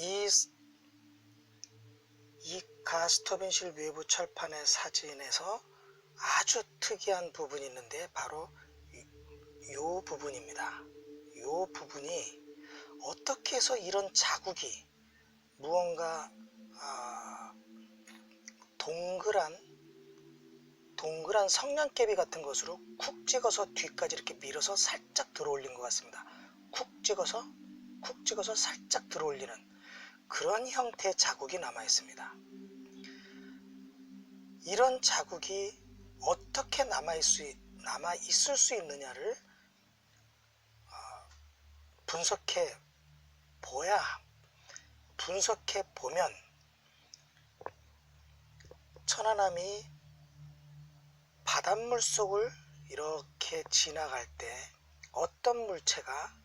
이 가스터빈실 외부 철판의 사진에서 아주 특이한 부분이 있는데 바로 이 부분입니다. 이 부분이 어떻게 해서 이런 자국이 무언가 동그란 성냥개비 같은 것으로 쿡 찍어서 뒤까지 이렇게 밀어서 살짝 들어올린 것 같습니다. 쿡 찍어서 살짝 들어올리는 그런 형태의 자국이 남아 있습니다. 이런 자국이 어떻게 남아 있을 수 있느냐를 분석해 보면 천안함이 바닷물 속을 이렇게 지나갈 때 어떤 물체가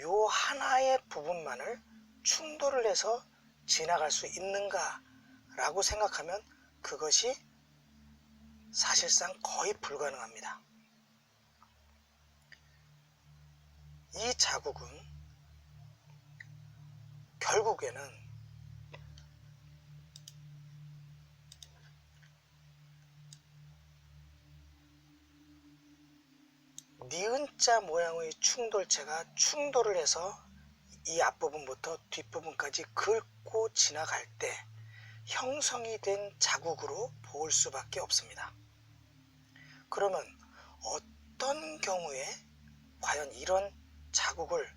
요 하나의 부분만을 충돌을 해서 지나갈 수 있는가 라고 생각하면 그것이 사실상 거의 불가능합니다. 이 자국은 결국에는 니은자 모양의 충돌체가 충돌을 해서 이 앞부분부터 뒷부분까지 긁고 지나갈 때 형성이 된 자국으로 볼 수밖에 없습니다. 그러면 어떤 경우에 과연 이런 자국을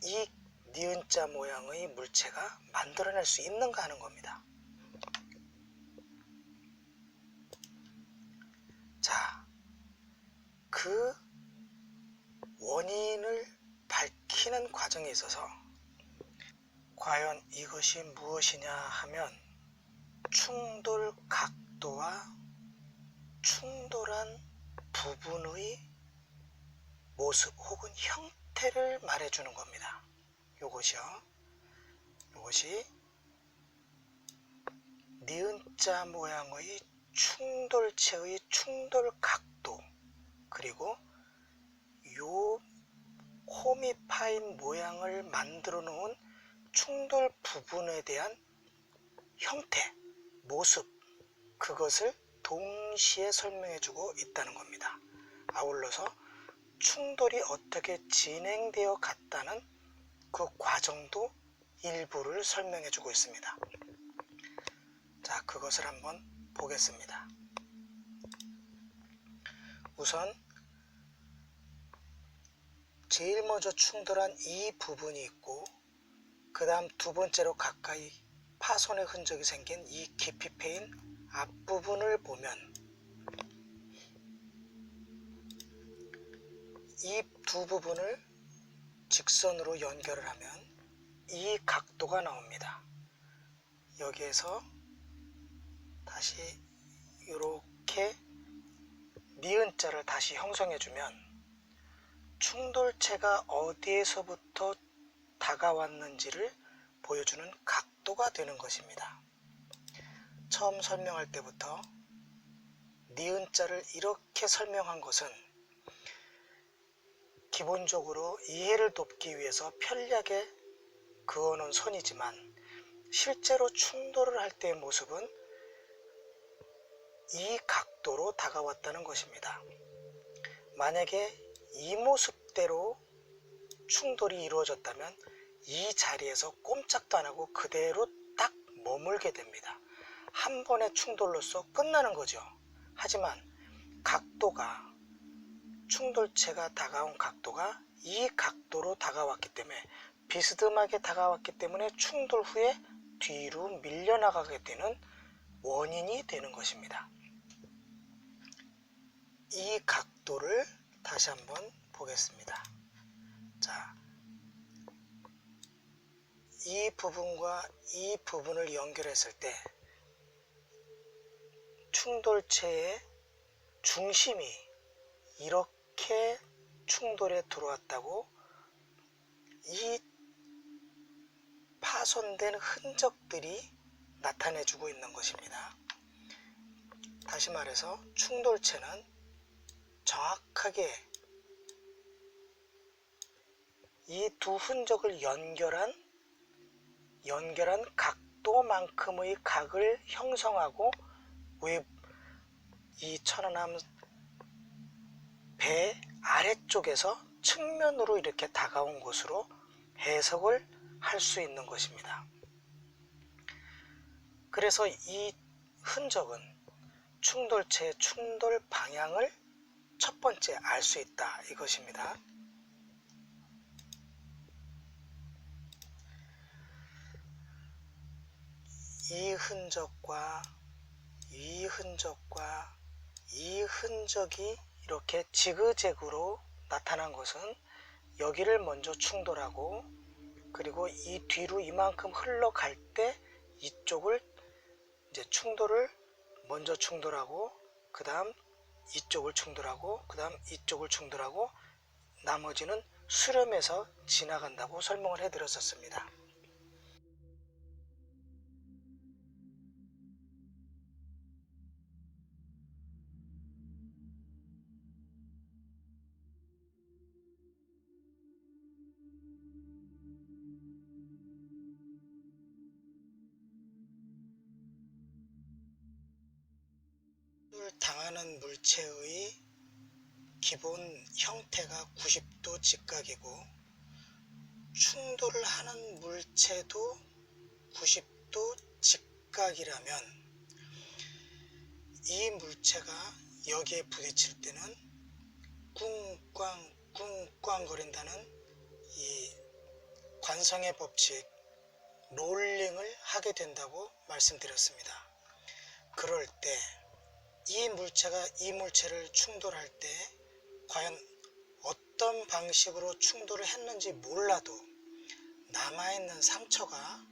이 니은자 모양의 물체가 만들어낼 수 있는가 하는 겁니다. 자, 그 원인을 밝히는 과정에 있어서 과연 이것이 무엇이냐 하면 충돌 각도와 충돌한 부분의 모습 혹은 형태를 말해주는 겁니다. 요것이 니은자 모양의 충돌체의 충돌 각도, 그리고 요 홈이 파인 모양을 만들어 놓은 충돌 부분에 대한 형태, 모습, 그것을 동시에 설명해 주고 있다는 겁니다. 아울러서 충돌이 어떻게 진행되어 갔다는 그 과정도 일부를 설명해 주고 있습니다. 자, 그것을 한번 보겠습니다. 우선 제일 먼저 충돌한 이 부분이 있고, 그 다음 두 번째로 가까이 파손의 흔적이 생긴 이 깊이 패인 앞부분을 보면 이 두 부분을 직선으로 연결을 하면 이 각도가 나옵니다. 여기에서 다시 이렇게 니은자를 다시 형성해주면 충돌체가 어디에서부터 다가왔는지를 보여주는 각도가 되는 것입니다. 처음 설명할 때부터 니은자를 이렇게 설명한 것은 기본적으로 이해를 돕기 위해서 편리하게 그어놓은 선이지만 실제로 충돌을 할 때의 모습은 이 각도로 다가왔다는 것입니다. 만약에 이 모습대로 충돌이 이루어졌다면 이 자리에서 꼼짝도 안 하고 그대로 딱 머물게 됩니다. 한 번의 충돌로서 끝나는 거죠. 하지만 각도가, 충돌체가 다가온 각도가 이 각도로 다가왔기 때문에, 비스듬하게 다가왔기 때문에 충돌 후에 뒤로 밀려나가게 되는 원인이 되는 것입니다. 이 각도를 다시 한번 보겠습니다. 자, 이 부분과 이 부분을 연결했을 때 충돌체의 중심이 이렇게 충돌에 들어왔다고 이 파손된 흔적들이 나타내주고 있는 것입니다. 다시 말해서 충돌체는 정확하게 이 두 흔적을 연결한 연결한 각도만큼의 각을 형성하고 이 천안함 배 아래쪽에서 측면으로 이렇게 다가온 것으로 해석을 할 수 있는 것입니다. 그래서 이 흔적은 충돌체의 충돌 방향을 첫 번째 알 수 있다 이것입니다. 이 흔적과 이 흔적과 이 흔적이 이렇게 지그재그로 나타난 것은 여기를 먼저 충돌하고 그리고 이 뒤로 이만큼 흘러갈 때 이쪽을 이제 먼저 충돌하고 그 다음 이쪽을 충돌하고 그 다음 이쪽을 충돌하고 나머지는 수렴해서 지나간다고 설명을 해드렸었습니다. 당하는 물체의 기본 형태가 90도 직각이고 충돌을 하는 물체도 90도 직각이라면 이 물체가 여기에 부딪힐 때는 꿍꽝 거린다는 이 관성의 법칙 롤링을 하게 된다고 말씀드렸습니다. 그럴 때 이 물체가 이 물체를 충돌할 때 과연 어떤 방식으로 충돌을 했는지 몰라도 남아있는 상처가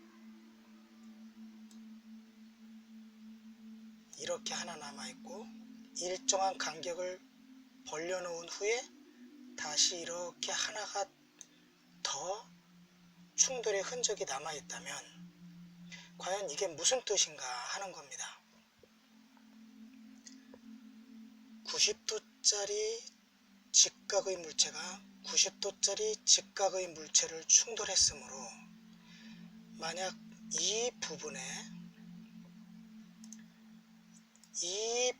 이렇게 하나 남아있고 일정한 간격을 벌려놓은 후에 다시 이렇게 하나가 더 충돌의 흔적이 남아있다면 과연 이게 무슨 뜻인가 하는 겁니다. 90도짜리 직각의 물체가 90도짜리 직각의 물체를 충돌했으므로 만약 이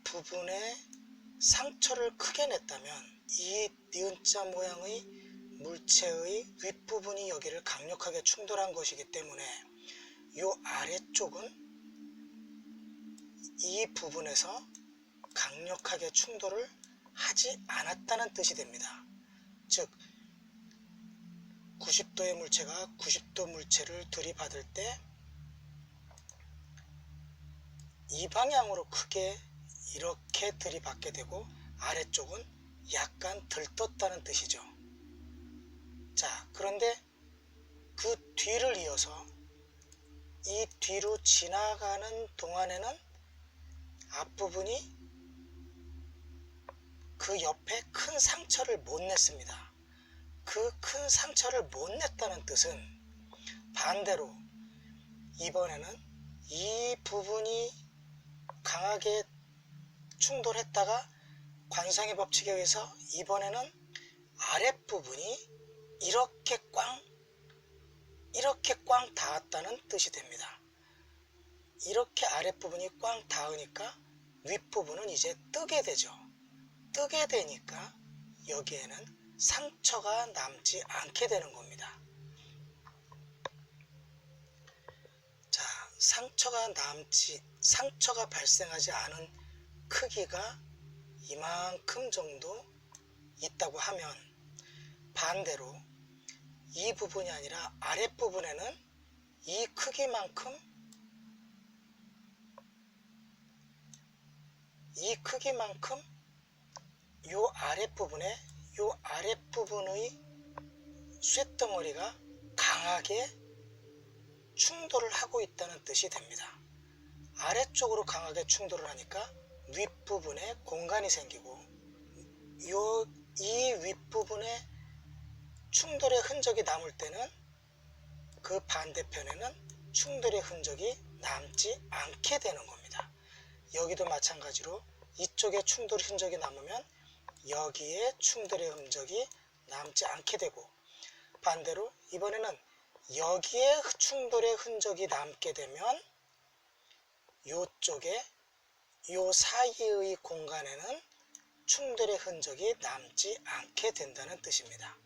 부분에 상처를 크게 냈다면 이 니은자 모양의 물체의 윗부분이 여기를 강력하게 충돌한 것이기 때문에 이 아래쪽은 이 부분에서 강력하게 충돌을 하지 않았다는 뜻이 됩니다. 즉 90도의 물체가 90도 물체를 들이받을 때 이 방향으로 크게 이렇게 들이받게 되고 아래쪽은 약간 들떴다는 뜻이죠. 자, 그런데 그 뒤를 이어서 이 뒤로 지나가는 동안에는 앞부분이 그 옆에 큰 상처를 못 냈습니다. 그 큰 상처를 못 냈다는 뜻은 반대로 이번에는 이 부분이 강하게 충돌했다가 관성의 법칙에 의해서 이번에는 아랫부분이 이렇게 꽝 닿았다는 뜻이 됩니다. 이렇게 아랫부분이 꽝 닿으니까 윗부분은 이제 뜨게 되죠. 뜨게 되니까 여기에는 상처가 남지 않게 되는 겁니다. 자, 상처가 발생하지 않은 크기가 이만큼 정도 있다고 하면 반대로 이 부분이 아니라 아랫부분에는 이 크기만큼 요 아랫부분의 쇳덩어리가 강하게 충돌을 하고 있다는 뜻이 됩니다. 아래쪽으로 강하게 충돌을 하니까 윗부분에 공간이 생기고 이 윗부분에 충돌의 흔적이 남을 때는 그 반대편에는 충돌의 흔적이 남지 않게 되는 겁니다. 여기도 마찬가지로 이쪽에 충돌 흔적이 남으면 여기에 충돌의 흔적이 남지 않게 되고 반대로 이번에는 여기에 충돌의 흔적이 남게 되면 이쪽에 요 사이의 공간에는 충돌의 흔적이 남지 않게 된다는 뜻입니다.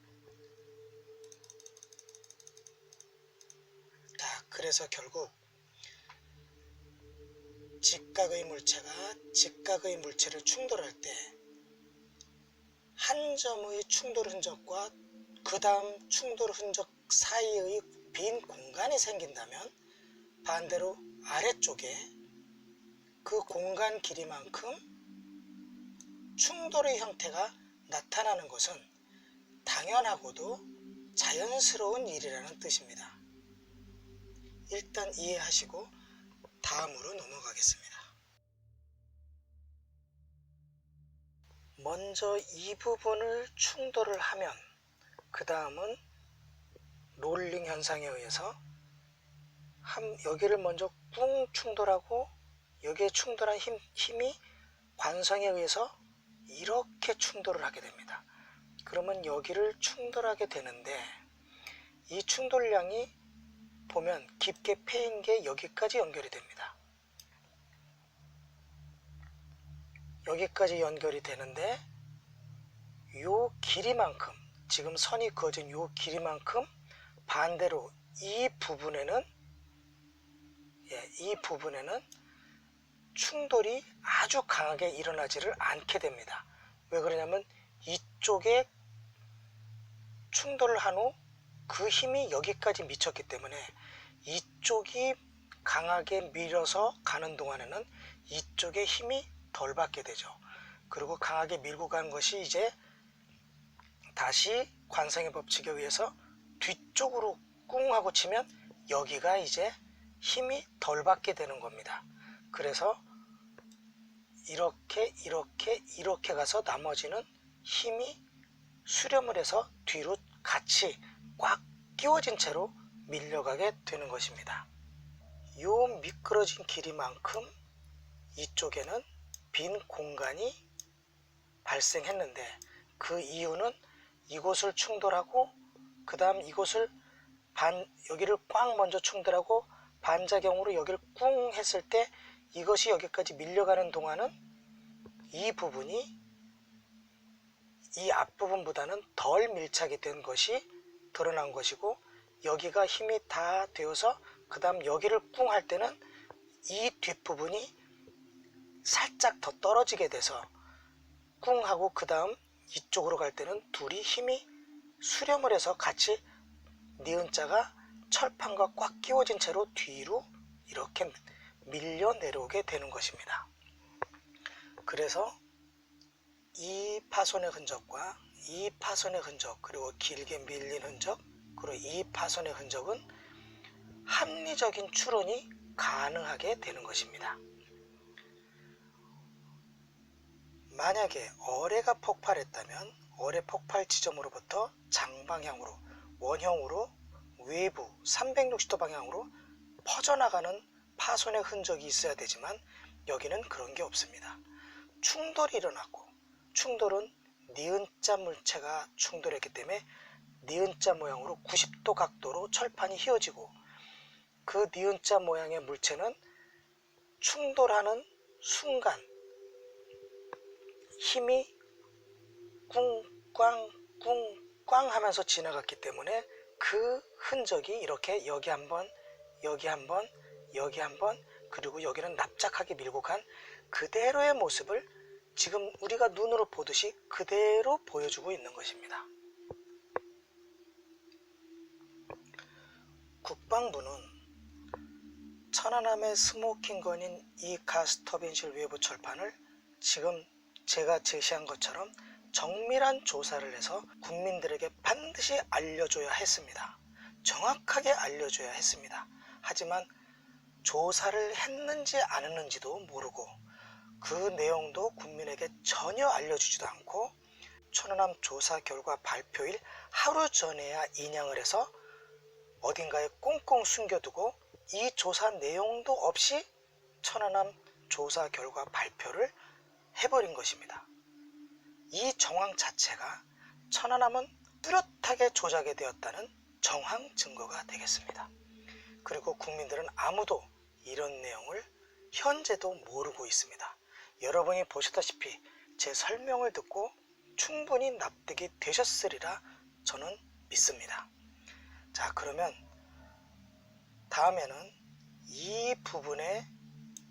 자, 그래서 결국 직각의 물체가 직각의 물체를 충돌할 때 한 점의 충돌 흔적과 그 다음 충돌 흔적 사이의 빈 공간이 생긴다면 반대로 아래쪽에 그 공간 길이만큼 충돌의 형태가 나타나는 것은 당연하고도 자연스러운 일이라는 뜻입니다. 일단 이해하시고 다음으로 넘어가겠습니다. 먼저 이 부분을 충돌을 하면 그 다음은 롤링 현상에 의해서 여기를 먼저 꿍 충돌하고 여기에 충돌한 힘이 관성에 의해서 이렇게 충돌을 하게 됩니다. 그러면 여기를 충돌하게 되는데 이 충돌량이 보면 깊게 패인 게 여기까지 연결이 됩니다. 여기까지 연결이 되는데 요 길이만큼, 지금 선이 그어진 요 길이만큼 반대로 이 부분에는 충돌이 아주 강하게 일어나지를 않게 됩니다. 왜 그러냐면 이쪽에 충돌을 한 후 그 힘이 여기까지 미쳤기 때문에 이쪽이 강하게 밀어서 가는 동안에는 이쪽에 힘이 덜 받게 되죠. 그리고 강하게 밀고 간 것이 이제 다시 관성의 법칙에 의해서 뒤쪽으로 꿍 하고 치면 여기가 이제 힘이 덜 받게 되는 겁니다. 그래서 이렇게 가서 나머지는 힘이 수렴을 해서 뒤로 같이 꽉 끼워진 채로 밀려가게 되는 것입니다. 이 미끄러진 길이만큼 이쪽에는 빈 공간이 발생했는데 그 이유는 이곳을 충돌하고 그 다음 이곳을 여기를 꽉 먼저 충돌하고 반작용으로 여기를 꿍 했을 때 이것이 여기까지 밀려가는 동안은 이 부분이 이 앞부분보다는 덜 밀착이 된 것이 드러난 것이고 여기가 힘이 다 되어서 그 다음 여기를 꿍 할 때는 이 뒷부분이 살짝 더 떨어지게 돼서 꿍 하고 그 다음 이쪽으로 갈 때는 둘이 힘이 수렴을 해서 같이 니은자가 철판과 꽉 끼워진 채로 뒤로 이렇게 밀려 내려오게 되는 것입니다. 그래서 이 파손의 흔적과 이 파손의 흔적, 그리고 길게 밀린 흔적, 그리고 이 파손의 흔적은 합리적인 추론이 가능하게 되는 것입니다. 만약에 어뢰가 폭발했다면 어뢰 폭발 지점으로부터 장방향으로 원형으로 외부 360도 방향으로 퍼져나가는 파손의 흔적이 있어야 되지만 여기는 그런 게 없습니다. 충돌이 일어났고 충돌은 니은자 물체가 충돌했기 때문에 니은자 모양으로 90도 각도로 철판이 휘어지고 그 니은자 모양의 물체는 충돌하는 순간 힘이 꿍꽝 꿍꽝 하면서 지나갔기 때문에 그 흔적이 이렇게 여기 한번 여기 한번 여기 한번 그리고 여기는 납작하게 밀고 간 그대로의 모습을 지금 우리가 눈으로 보듯이 그대로 보여주고 있는 것입니다. 국방부는 천안함의 스모킹건인 이 가스터빈실 외부 철판을 지금 제가 제시한 것처럼 정밀한 조사를 해서 국민들에게 반드시 알려줘야 했습니다. 정확하게 알려줘야 했습니다. 하지만 조사를 했는지 안 했는지도 모르고 그 내용도 국민에게 전혀 알려주지도 않고 천안함 조사 결과 발표일 하루 전에야 인양을 해서 어딘가에 꽁꽁 숨겨두고 이 조사 내용도 없이 천안함 조사 결과 발표를 해버린 것입니다. 이 정황 자체가 천안함은 뚜렷하게 조작이 되었다는 정황 증거가 되겠습니다. 그리고 국민들은 아무도 이런 내용을 현재도 모르고 있습니다. 여러분이 보셨다시피 제 설명을 듣고 충분히 납득이 되셨으리라 저는 믿습니다. 자, 그러면 다음에는 이 부분에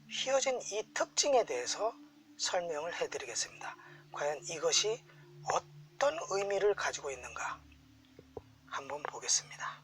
휘어진 이 특징에 대해서 설명을 해드리겠습니다. 과연 이것이 어떤 의미를 가지고 있는가 한번 보겠습니다.